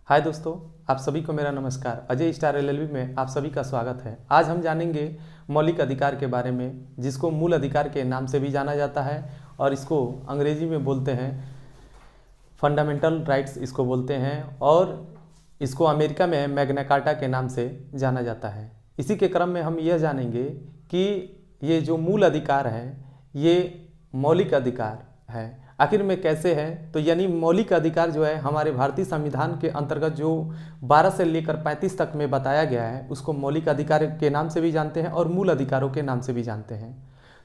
हाय दोस्तों, आप सभी को मेरा नमस्कार। अजय स्टार एलएलबी में आप सभी का स्वागत है। आज हम जानेंगे मौलिक अधिकार के बारे में, जिसको मूल अधिकार के नाम से भी जाना जाता है और इसको अंग्रेजी में बोलते हैं फंडामेंटल राइट्स इसको बोलते हैं, और इसको अमेरिका में मैग्ना कार्टा के नाम से जाना जाता है। इसी के क्रम में हम यह जानेंगे कि ये जो मूल अधिकार है ये मौलिक अधिकार है, आखिर में कैसे है। तो यानी मौलिक अधिकार जो है हमारे भारतीय संविधान के अंतर्गत जो 12 से लेकर 35 तक में बताया गया है उसको मौलिक अधिकार के नाम से भी जानते हैं और मूल अधिकारों के नाम से भी जानते हैं।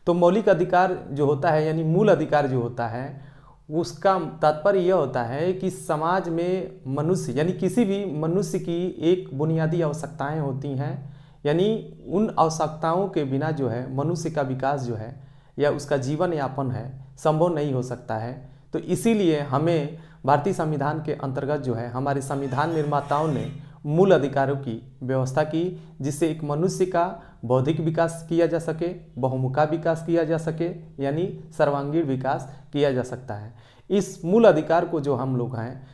तो मौलिक अधिकार जो होता है यानी मूल अधिकार जो होता है उसका तात्पर्य यह होता है कि समाज में मनुष्य यानी किसी भी मनुष्य की एक बुनियादी आवश्यकताएं होती हैं, यानी उन आवश्यकताओं के बिना जो है मनुष्य का विकास जो है या उसका जीवन यापन है संभव नहीं हो सकता है। तो इसीलिए हमें भारतीय संविधान के अंतर्गत जो है हमारे संविधान निर्माताओं ने मूल अधिकारों की व्यवस्था की, जिससे एक मनुष्य का बौद्धिक विकास किया जा सके, बहुमुखा विकास किया जा सके, यानी सर्वांगीण विकास किया जा सकता है। इस मूल अधिकार को जो हम लोग हैं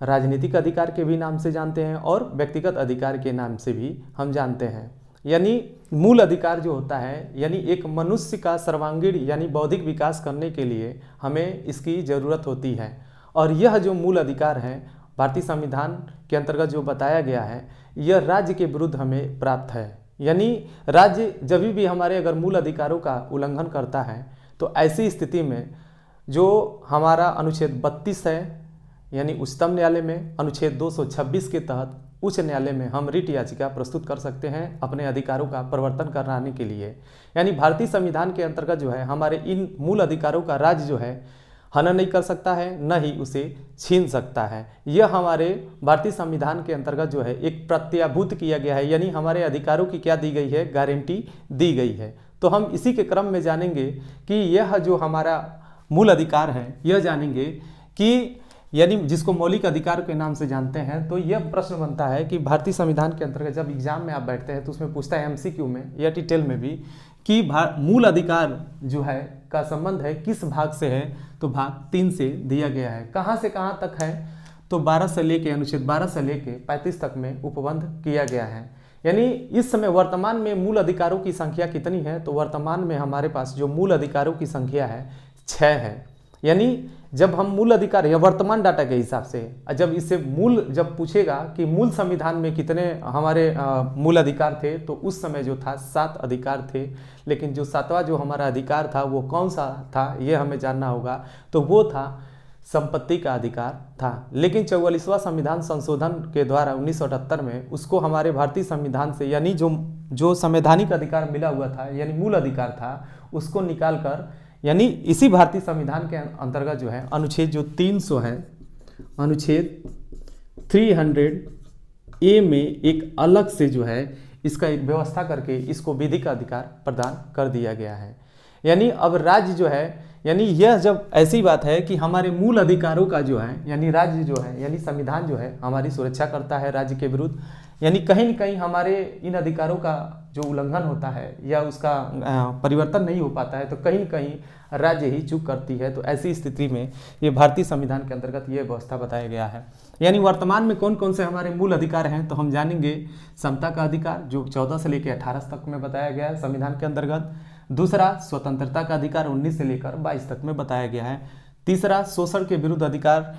राजनीतिक अधिकार के भी नाम से जानते हैं और व्यक्तिगत अधिकार के नाम से भी हम जानते हैं। यानी मूल अधिकार जो होता है यानी एक मनुष्य का सर्वांगीण यानी बौद्धिक विकास करने के लिए हमें इसकी ज़रूरत होती है। और यह जो मूल अधिकार है भारतीय संविधान के अंतर्गत जो बताया गया है यह राज्य के विरुद्ध हमें प्राप्त है। यानी राज्य जब भी हमारे अगर मूल अधिकारों का उल्लंघन करता है तो ऐसी स्थिति में जो हमारा अनुच्छेद 32 है यानी उच्चतम न्यायालय में अनुच्छेद 226 के तहत उच्च न्यायालय में हम रिट याचिका प्रस्तुत कर सकते हैं अपने अधिकारों का प्रवर्तन कराने के लिए। यानी भारतीय संविधान के अंतर्गत जो है हमारे इन मूल अधिकारों का राज्य जो है हनन नहीं कर सकता है, न ही उसे छीन सकता है। यह हमारे भारतीय संविधान के अंतर्गत जो है एक प्रत्याभूत किया गया है, यानी हमारे अधिकारों की क्या दी गई है, गारंटी दी गई है। तो हम इसी के क्रम में जानेंगे कि यह जो हमारा मूल अधिकार है यह जानेंगे कि यानी जिसको मौलिक अधिकार के नाम से जानते हैं। तो यह प्रश्न बनता है कि भारतीय संविधान के अंतर्गत जब एग्जाम में आप बैठते हैं तो उसमें पूछता है एमसीक्यू में या टिटेल में भी कि मूल अधिकार जो है का संबंध है किस भाग से है, तो भाग 3 से दिया गया है। कहाँ से कहाँ तक है, तो 12 से लेके अनुच्छेद 12 से लेके 35 तक में उपबंध किया गया है। यानी इस समय वर्तमान में मूल अधिकारों की संख्या कितनी है, तो वर्तमान में हमारे पास जो मूल अधिकारों की संख्या है 6 है। यानी जब हम मूल अधिकार या वर्तमान डाटा के हिसाब से जब इससे मूल जब पूछेगा कि मूल संविधान में कितने हमारे मूल अधिकार थे, तो उस समय जो था 7 अधिकार थे। लेकिन जो 7वां जो हमारा अधिकार था वो कौन सा था ये हमें जानना होगा, तो वो था संपत्ति का अधिकार था। लेकिन 44वां संविधान संशोधन के द्वारा 1978 में उसको हमारे भारतीय संविधान से यानी जो संवैधानिक अधिकार मिला हुआ था यानी मूल अधिकार था उसको निकाल कर यानी इसी भारतीय संविधान के अंतर्गत जो है अनुच्छेद जो 300 है, अनुच्छेद 300A में एक अलग से जो है इसका एक व्यवस्था करके इसको विधिक अधिकार प्रदान कर दिया गया है। यानी अब राज्य जो है यानी यह जब ऐसी बात है कि हमारे मूल अधिकारों का जो है यानी राज्य जो है यानी संविधान जो है हमारी सुरक्षा करता है राज्य के विरुद्ध। यानी कहीं न कहीं हमारे इन अधिकारों का जो उल्लंघन होता है या उसका परिवर्तन नहीं हो पाता है तो कहीं न कहीं राज्य ही चूक करती है। तो ऐसी स्थिति में ये भारतीय संविधान के अंतर्गत ये व्यवस्था बताया गया है। यानी वर्तमान में कौन कौन से हमारे मूल अधिकार हैं, तो हम जानेंगे समता का अधिकार जो 14 से लेकर 18 तक में बताया गया है संविधान के अंतर्गत। दूसरा स्वतंत्रता का अधिकार 19 से लेकर 22 तक में बताया गया है। तीसरा शोषण के विरुद्ध अधिकार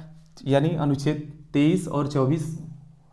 यानी अनुच्छेद 23 और 24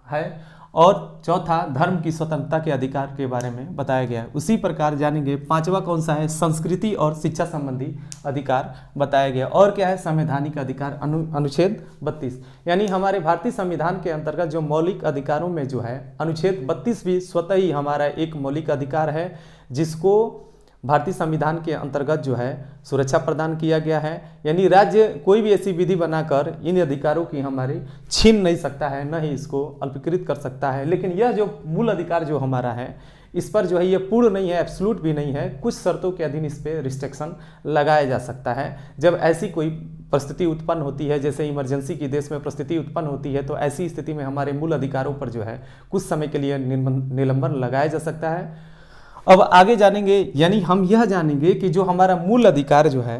है। और चौथा धर्म की स्वतंत्रता के अधिकार के बारे में बताया गया है। उसी प्रकार जानेंगे 5वां कौन सा है, संस्कृति और शिक्षा संबंधी अधिकार बताया गया। और क्या है, संवैधानिक अधिकार अनुच्छेद 32। यानी हमारे भारतीय संविधान के अंतर्गत जो मौलिक अधिकारों में जो है अनुच्छेद 32 भी स्वतः ही हमारा एक मौलिक अधिकार है, जिसको भारतीय संविधान के अंतर्गत जो है सुरक्षा प्रदान किया गया है। यानी राज्य कोई भी ऐसी विधि बनाकर इन अधिकारों की हमारी छीन नहीं सकता है, न ही इसको अल्पीकृत कर सकता है। लेकिन यह जो मूल अधिकार जो हमारा है इस पर जो है ये पूर्ण नहीं है, एब्सोल्यूट भी नहीं है। कुछ शर्तों के अधीन इस पर रिस्ट्रिक्शन लगाया जा सकता है। जब ऐसी कोई परिस्थिति उत्पन्न होती है, जैसे इमरजेंसी की देश में परिस्थिति उत्पन्न होती है, तो ऐसी स्थिति में हमारे मूल अधिकारों पर जो है कुछ समय के लिए निलंबन लगाया जा सकता है। अब आगे जानेंगे यानी हम यह जानेंगे कि जो हमारा मूल अधिकार जो है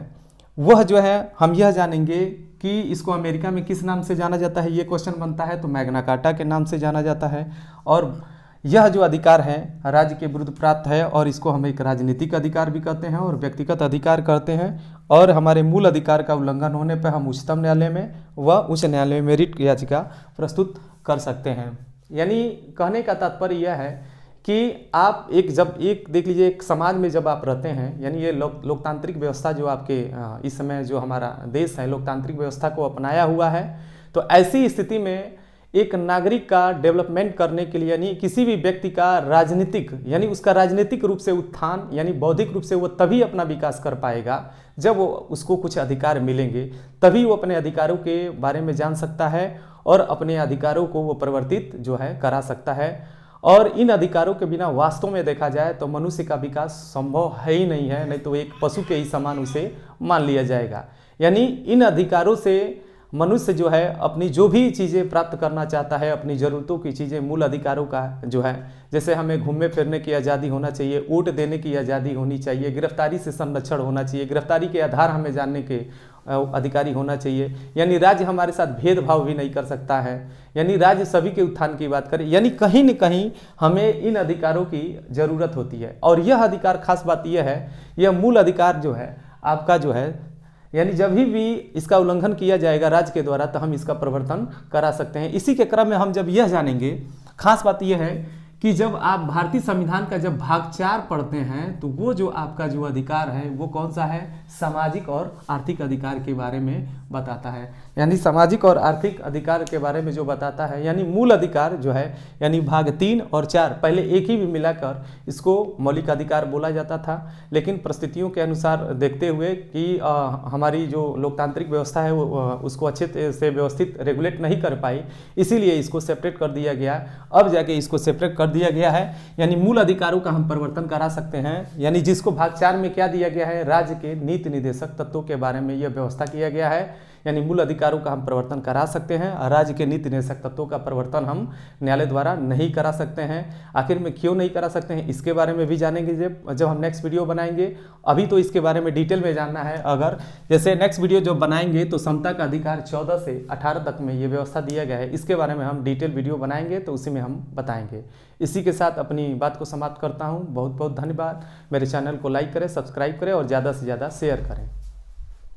वह जो है हम यह जानेंगे कि इसको अमेरिका में किस नाम से जाना जाता है, ये क्वेश्चन बनता है, तो मैग्ना कार्टा के नाम से जाना जाता है। और यह जो अधिकार है राज्य के विरुद्ध प्राप्त है और इसको हम एक राजनीतिक अधिकार भी कहते हैं और व्यक्तिगत अधिकार कहते हैं। और हमारे मूल अधिकार का उल्लंघन होने पर हम उच्चतम न्यायालय में व उच्च न्यायालय में रिट याचिका प्रस्तुत कर सकते हैं। यानी कहने का तात्पर्य यह है कि आप एक देख लीजिए, एक समाज में जब आप रहते हैं, यानी ये लोकतांत्रिक व्यवस्था जो आपके इस समय जो हमारा देश है लोकतांत्रिक व्यवस्था को अपनाया हुआ है, तो ऐसी स्थिति में एक नागरिक का डेवलपमेंट करने के लिए, यानी किसी भी व्यक्ति का राजनीतिक, यानी उसका राजनीतिक रूप से उत्थान, यानी बौद्धिक रूप से वो तभी अपना विकास कर पाएगा जब वो उसको कुछ अधिकार मिलेंगे, तभी वो अपने अधिकारों के बारे में जान सकता है और अपने अधिकारों को वो परिवर्तित जो है करा सकता है। और इन अधिकारों के बिना वास्तव में देखा जाए तो मनुष्य का विकास संभव है ही नहीं है, नहीं तो एक पशु के ही समान उसे मान लिया जाएगा। यानी इन अधिकारों से मनुष्य जो है अपनी जो भी चीज़ें प्राप्त करना चाहता है, अपनी ज़रूरतों की चीज़ें, मूल अधिकारों का जो है, जैसे हमें घूमने फिरने की आज़ादी होना चाहिए, वोट देने की आज़ादी होनी चाहिए, गिरफ्तारी से संरक्षण होना चाहिए, गिरफ्तारी के आधार हमें जानने के अधिकारी होना चाहिए। यानी राज्य हमारे साथ भेदभाव भी नहीं कर सकता है, यानी राज्य सभी के उत्थान की बात करे, यानी कहीं न कहीं हमें इन अधिकारों की ज़रूरत होती है। और यह अधिकार, खास बात यह है, यह मूल अधिकार जो है आपका जो है, यानी जब भी इसका उल्लंघन किया जाएगा राज्य के द्वारा तो हम इसका प्रवर्तन करा सकते हैं। इसी के क्रम में हम जब यह जानेंगे, खास बात यह है कि जब आप भारतीय संविधान का जब भाग 4 पढ़ते हैं तो वो जो आपका जो अधिकार है वो कौन सा है, सामाजिक और आर्थिक अधिकार के बारे में बताता है। यानी सामाजिक और आर्थिक अधिकार के बारे में जो बताता है, यानी मूल अधिकार जो है, यानी भाग 3 और 4 पहले एक ही भी मिलाकर इसको मौलिक अधिकार बोला जाता था, लेकिन परिस्थितियों के अनुसार देखते हुए कि हमारी जो लोकतांत्रिक व्यवस्था है वो उसको अच्छे से व्यवस्थित रेगुलेट नहीं कर पाई, इसीलिए इसको सेपरेट कर दिया गया। अब जाके इसको सेपरेट कर दिया गया है, यानी मूल अधिकारों का हम परिवर्तन करा सकते हैं। यानी जिसको भाग 4 में क्या दिया गया है, राज्य के नीति निर्देशक तत्वों के बारे में यह व्यवस्था किया गया है, यानी मूल अधिकारों का हम परिवर्तन करा सकते हैं। राज्य के नीति निर्देशक तत्वों का परिवर्तन हम न्यायालय द्वारा नहीं करा सकते हैं। आखिर में क्यों नहीं करा सकते हैं, इसके बारे में भी जानेंगे जब हम नेक्स्ट वीडियो बनाएंगे। अभी तो इसके बारे में डिटेल में जानना है। अगर जैसे नेक्स्ट वीडियो जब बनाएंगे तो समता का अधिकार 14 से 18 तक में ये व्यवस्था दिया गया है, इसके बारे में हम डिटेल वीडियो बनाएंगे तो उसी में हम बताएंगे। इसी के साथ अपनी बात को समाप्त करता हूँ। बहुत बहुत धन्यवाद। मेरे चैनल को लाइक करें, सब्सक्राइब करें और ज़्यादा से ज़्यादा शेयर करें।